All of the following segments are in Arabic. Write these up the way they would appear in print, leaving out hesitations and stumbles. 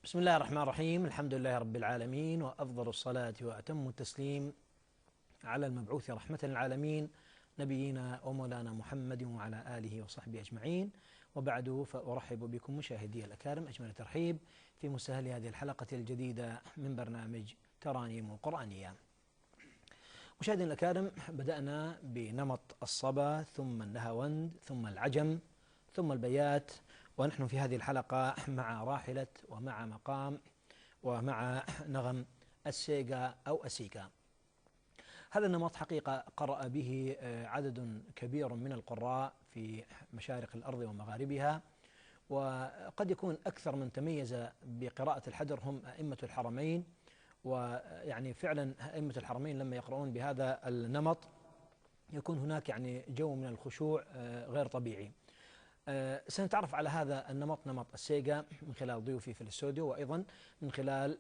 بسم الله الرحمن الرحيم. الحمد لله رب العالمين، وأفضل الصلاة وأتم التسليم على المبعوث رحمة للعالمين نبينا ومولانا محمد وعلى آله وصحبه أجمعين، وبعد فأرحب بكم مشاهدي الأكارم أجمل الترحيب في مسهل هذه الحلقة الجديدة من برنامج ترانيم قرآنية. مشاهدينا الأكارم، بدأنا بنمط الصبا ثم النهاوند ثم العجم ثم البيات، ونحن في هذه الحلقة مع راحلة ومع مقام ومع نغم السيغا أو السيكا. هذا النمط حقيقة قرأ به عدد كبير من القراء في مشارق الأرض ومغاربها، وقد يكون أكثر من تميز بقراءة الحدر هم أئمة الحرمين. ويعني فعلا أئمة الحرمين لما يقرؤون بهذا النمط يكون هناك يعني جو من الخشوع غير طبيعي. سنتعرف على هذا النمط، نمط السيغا، من خلال ضيوفي في الاستوديو، وأيضا من خلال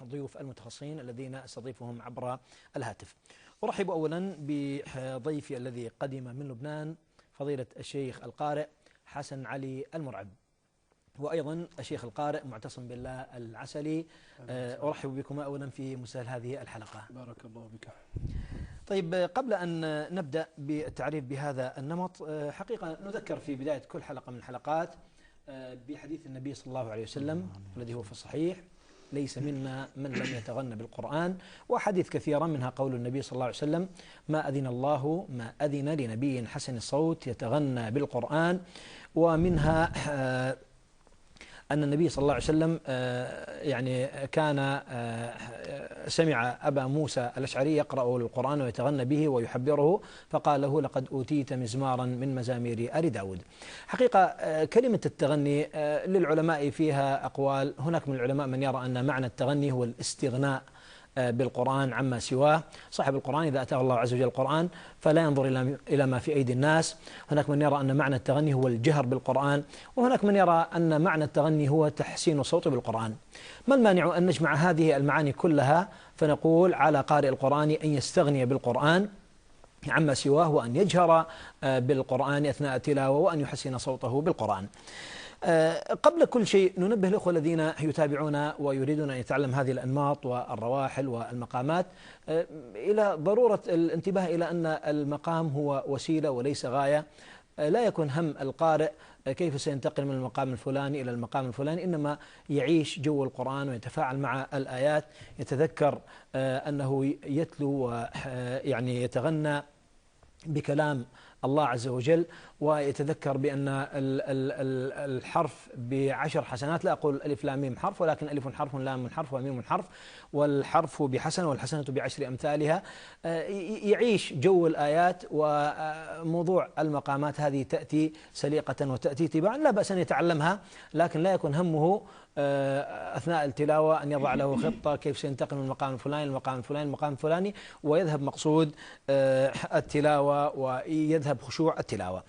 الضيوف المتخصصين الذين استضيفهم عبر الهاتف. أرحب أولا بضيفي الذي قدم من لبنان، فضيلة الشيخ القارئ حسن علي المرعب، وأيضا الشيخ القارئ معتصم بالله العسلي. أرحب بكم أولا في مسهل هذه الحلقة. بارك الله بك. طيب، قبل أن نبدأ بالتعريف بهذا النمط، حقيقة نذكر في بداية كل حلقة من الحلقات بحديث النبي صلى الله عليه وسلم الذي هو في الصحيح: ليس منا من لم يتغنى بالقرآن. وحديث كثيرا منها قول النبي صلى الله عليه وسلم: ما أذن لنبي حسن الصوت يتغنى بالقرآن. ومنها أن النبي صلى الله عليه وسلم يعني كان سمع أبا موسى الأشعري يقرأ القرآن ويتغنى به ويحبره، فقال له: لقد أوتيت مزمارا من مزامير آل داود. حقيقة كلمة التغني للعلماء فيها أقوال. هناك من العلماء من يرى أن معنى التغني هو الاستغناء بالقرآن عما سواه. صاحب القرآن إذا أتاه الله عز وجل القرآن فلا ينظر إلى ما في أيدي الناس. هناك من يرى أن معنى التغني هو الجهر بالقرآن، وهناك من يرى أن معنى التغني هو تحسين الصوت بالقرآن. ما المانع أن نجمع هذه المعاني كلها فنقول على قارئ القرآن أن يستغني بالقرآن عما سواه، وأن يجهر بالقرآن أثناء التلاوة، وأن يحسن صوته بالقرآن. قبل كل شيء ننبه الأخوة الذين يتابعون ويريدون أن يتعلم هذه الأنماط والرواحل والمقامات إلى ضرورة الانتباه إلى أن المقام هو وسيلة وليس غاية. لا يكون هم القارئ كيف سينتقل من المقام الفلاني إلى المقام الفلاني، إنما يعيش جو القرآن ويتفاعل مع الآيات، يتذكر أنه يتلو ويعني يتغنى بكلام الله عز وجل، ويتذكر بأن الحرف ب10 حسنات. لا أقول ألف لام ميم حرف، ولكن ألف حرف لام حرف وميم حرف، والحرف بحسنة والحسنة ب10 أمثالها. يعيش جو الآيات، وموضوع المقامات هذه تأتي سليقة وتأتي تباعا، لا بأس أن يتعلمها، لكن لا يكون همه أثناء التلاوة أن يضع له خطة كيف سينتقل من المقام الفلاني للمقام الفلاني للمقام الفلاني، ويذهب مقصود التلاوة ويذهب خشوع التلاوة.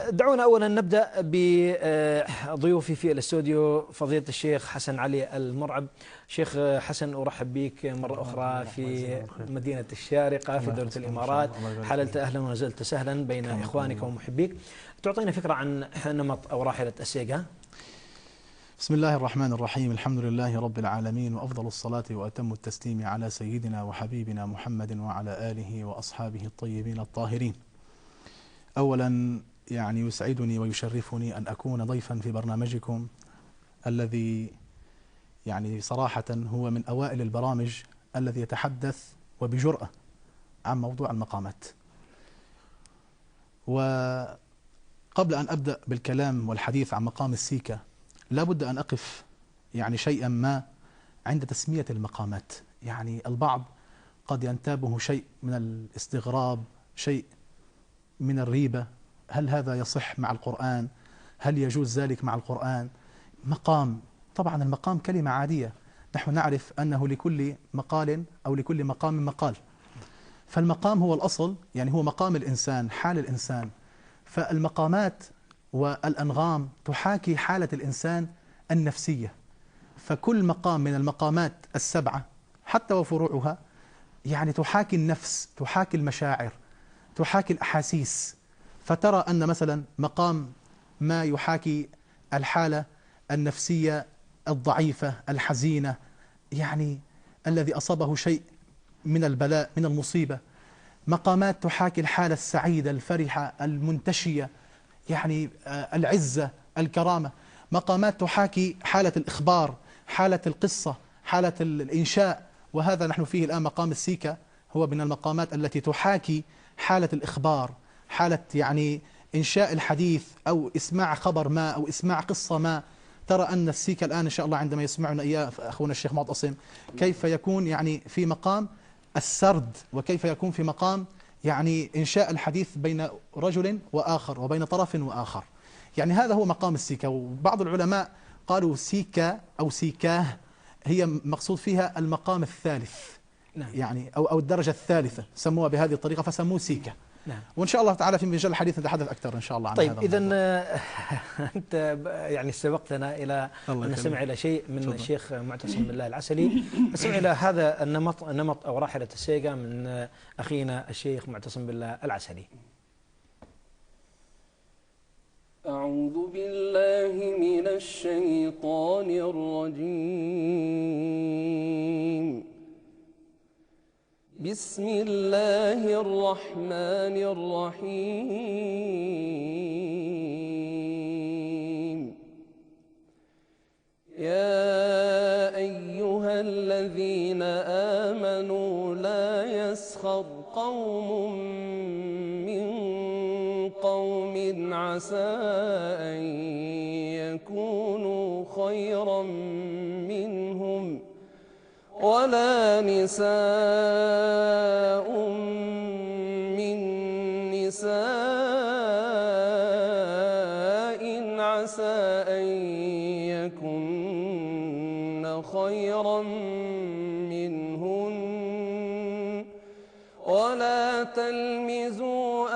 دعونا أولا نبدأ بضيوفي في الاستوديو، فضيلة الشيخ حسن علي المرعب. شيخ حسن، أرحب بك مرة أخرى في مدينة الشارقة في دولة الإمارات. حللت أهلا ونزلت سهلا بين إخوانك ومحبيك. تعطينا فكرة عن نمط أو راحلة السيغا؟ بسم الله الرحمن الرحيم. الحمد لله رب العالمين، وأفضل الصلاة وأتم التسليم على سيدنا وحبيبنا محمد وعلى آله وأصحابه الطيبين الطاهرين. أولا يعني يسعدني ويشرفني أن أكون ضيفا في برنامجكم الذي يعني صراحة هو من أوائل البرامج الذي يتحدث وبجرأة عن موضوع المقامات. وقبل أن أبدأ بالكلام والحديث عن مقام السيكا، لا بد أن أقف يعني شيئا ما عند تسمية المقامات. يعني البعض قد ينتابه شيء من الاستغراب، شيء من الريبة: هل هذا يصح مع القرآن؟ هل يجوز ذلك مع القرآن؟ مقام، طبعا المقام كلمة عادية، نحن نعرف أنه لكل مقال أو لكل مقام مقال، فالمقام هو الأصل، يعني هو مقام الإنسان، حال الإنسان. فالمقامات والأنغام تحاكي حالة الإنسان النفسية، فكل مقام من المقامات السبعة حتى وفروعها يعني تحاكي النفس، تحاكي المشاعر، تحاكي الأحاسيس. فترى أن مثلا مقام ما يحاكي الحالة النفسية الضعيفة الحزينة، يعني الذي أصابه شيء من البلاء من المصيبة. مقامات تحاكي الحالة السعيدة الفرحة المنتشية، يعني العزة الكرامة. مقامات تحاكي حالة الإخبار، حالة القصة، حالة الإنشاء. وهذا نحن فيه الآن مقام السيكا هو من المقامات التي تحاكي حالة الإخبار، حالة يعني إنشاء الحديث أو إسماع خبر ما أو إسماع قصة ما. ترى أن السيكا الآن إن شاء الله عندما يسمعنا إياه أخونا الشيخ معتصم كيف يكون يعني في مقام السرد، وكيف يكون في مقام يعني إنشاء الحديث بين رجل وآخر وبين طرف وآخر. يعني هذا هو مقام السيكا. وبعض العلماء قالوا سيكا أو سيكاه هي مقصود فيها المقام الثالث، نعم. يعني أو الدرجة الثالثة، سموها بهذه الطريقة فسموه سيكا. نعم. وإن شاء الله تعالى في مجال الحديث نتحدث أكثر إن شاء الله عن طيب هذا إذا الموضوع. أنت يعني سبقتنا إلى أن نستمع إلى شيء من الشيخ معتصم بالله العسلي. نستمع إلى هذا النمط أو راحلة السيكا من أخينا الشيخ معتصم بالله العسلي. أعوذ بالله من الشيطان الرجيم. بسم الله الرحمن الرحيم. يا أيها الذين آمنوا لا يسخر قوم من قوم عسى أن يكونوا خيرا منهم ولا نساء من نساء عسى أن يكن خيرا منهن ولا تلمزوا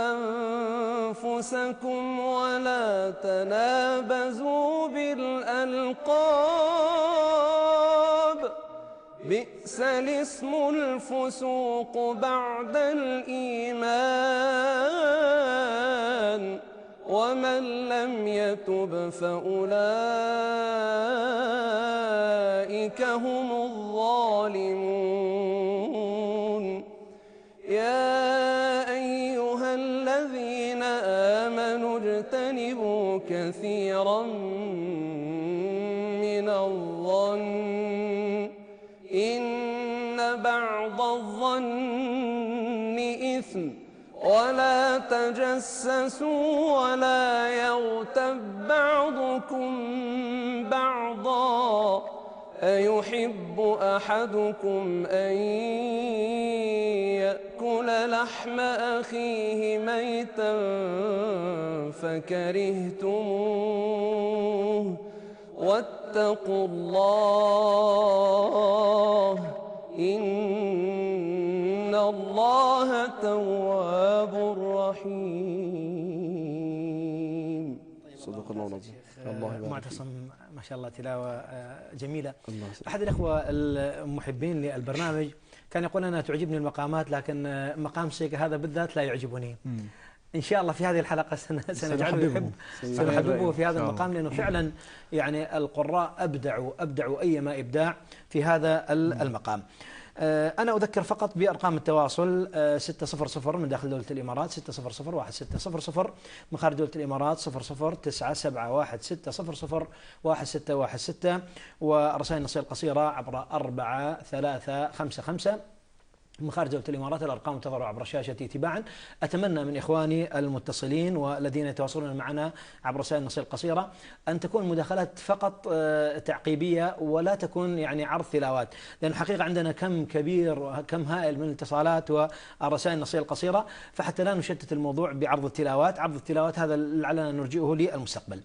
أنفسكم ولا تنابزوا بالألقاب، بئس الاسم الفسوق بعد الإيمان، ومن لم يتب فأولئك هم الظالمون. يا أيها الذين آمنوا اجتنبوا كثيرا من الظن إن بعض الظن إثم، ولا تجسسوا ولا يغتب بعضكم بعضا، أيحب أحدكم أن يأكل لحم أخيه ميتا فكرهتموه، واتقوا الله إن الله تواب رحيم. صدق الله العظيم. معتصم ما شاء الله تلاوة جميلة. أحد الأخوة المحبين للبرنامج كان يقول أنا تعجبني المقامات لكن مقام سيكا هذا بالذات لا يعجبني. إن شاء الله في هذه الحلقة سنجعله يحب، سنحببه في هذا المقام، لأنه فعلا يعني القراء أبدعوا أيما إبداع في هذا المقام. أنا أذكر فقط بأرقام التواصل 600 من داخل دولة الإمارات 600 من خارج دولة الإمارات 009716001616 ورسائل النصية القصيرة عبر 4355. من خارج دولة الإمارات الأرقام تظهر عبر الشاشة تباعا. أتمنى من إخواني المتصلين والذين يتواصلون معنا عبر رسائل النصية القصيرة أن تكون مداخلات فقط تعقيبية ولا تكون يعني عرض تلاوات، لأن حقيقة عندنا كم كبير وكم هائل من الاتصالات والرسائل النصية القصيرة، فحتى لا نشتت الموضوع بعرض التلاوات. عرض التلاوات هذا لعلنا نرجئه للمستقبل.